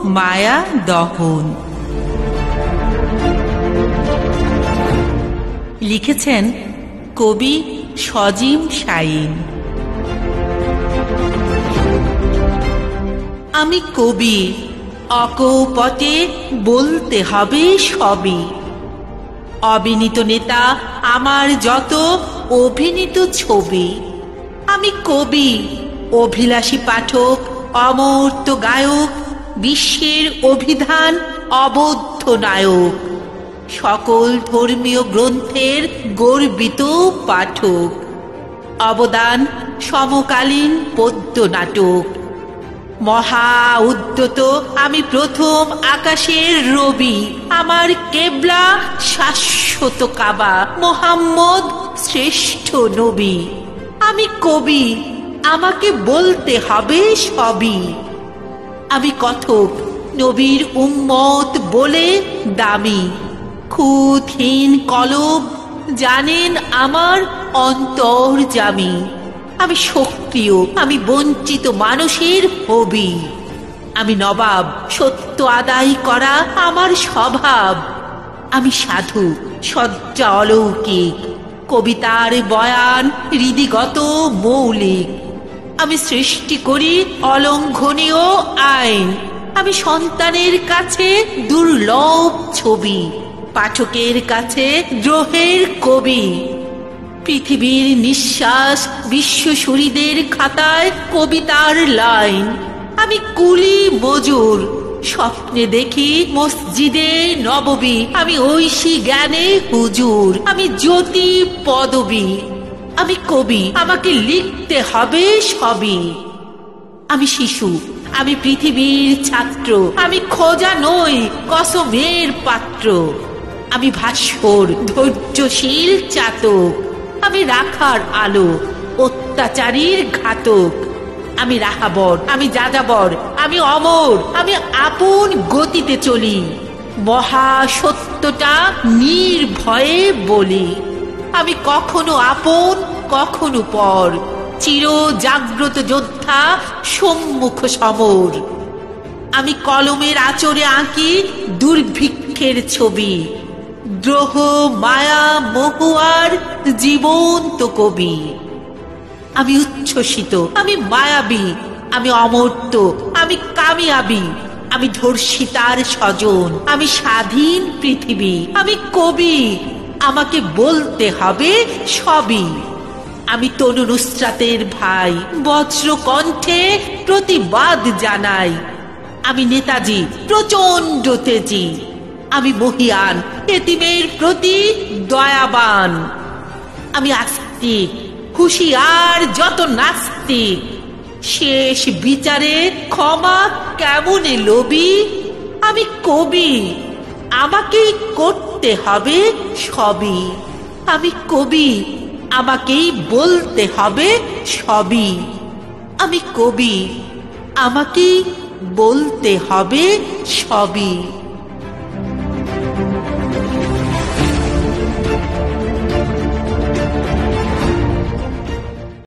মায়া দহন। লিখেছেন কবি সজিম শাইন। আমি কবি, অকপটে বলতে হবে সবই। অবিনীত নেতা আমার যত অভিনীত ছবি। আমি কবি, অভিলাষী পাঠক, অমূর্ত গায়ক, বিশ্বের অভিধান অবদ্ধ নায়ক, সকল ধর্মীয় গ্রন্থের গর্বিত পাঠক। অবদান সমকালীন পদ্য নাটক। মহা উদ্যত আমি প্রথম আকাশের রবি। আমার কেবলা শাশ্বত কাবা, মোহাম্মদ শ্রেষ্ঠ নবী। আমি কবি, আমাকে বলতে হবে সবই। আমি কথক, নবীর উম্মত বলে দামি। খুঁতহীন কলব জানেন আমার অন্তর্যামী। আমি সক্রিয়, আমি বঞ্চিত মানুষের হবি। আমি নবাব, সত্য আদায় করা আমার স্বভাব। আমি সাধু, সজ্জা অলৌকিক, কবিতার বয়ান হৃদিগত মৌলিক। আমি সৃষ্টি করি অলঙ্ঘনীয় আইন। আমি সন্তানের কাছে দুর্লভ ছবি, পাঠকের কাছে দ্রোহের কবি। পৃথিবীর নিঃশ্বাস বিশ্বসূরীদের খাতায় কবিতার লাইন। আমি কুলি মজুর, স্বপ্নে দেখি মসজিদে নববী। আমি ঐশী জ্ঞানে হুজুর, আমি জ্যোতি পদবী। আমি কবি, আমাকে লিখতে হবে সবই। আমি শিশু, আমি পৃথিবীর ছাত্র। আমি খোঁজা নই, কসমের পাত্র। আমি ভাস্কর, ধৈর্যশীল চাতক। আমি রাখার আলো, অত্যাচারীর ঘাতক। আমি রাহাবর, আমি যাযাবর, আমি অমর। আমি আপন গতিতে চলি, মহা সত্যটা নির্ভয়ে বলি। আমি কখনো আপন, কখনো পর, চির জাগ্রত যোদ্ধা, সম্মুখ সমর। আমি কলমের আঁচড়ে আঁকি দুর্ভিক্ষের ছবি, দ্রোহ মায়া মহুয়ার জীবন্ত কবি। আমি উচ্ছ্বসিত, আমি মায়াবী, আমি অমর্ত্য, আমি কামিয়াবি। আমি ধর্ষিতার স্বজন, আমি স্বাধীন পৃথিবী। আমি কবি, আমাকে বলতে হবে সবই। আমি তনু নুসরাতের ভাই, বজ্র কণ্ঠে প্রতিবাদ জানাই। আমি নেতাজি, প্রচণ্ড তেজি। আমি মহিয়ান, এতিমের প্রতি দয়াবান। আমি আস্তিক, হুঁশিয়ার যত নাস্তিক। শেষ বিচারে ক্ষমা কেমনে লোভী। আমি কবি, আমাকেই করতে হবে সবই। আমি কবি, আমাকেই বলতে হবে সবই। আমি কবি, আমাকেই বলতে হবে সবই।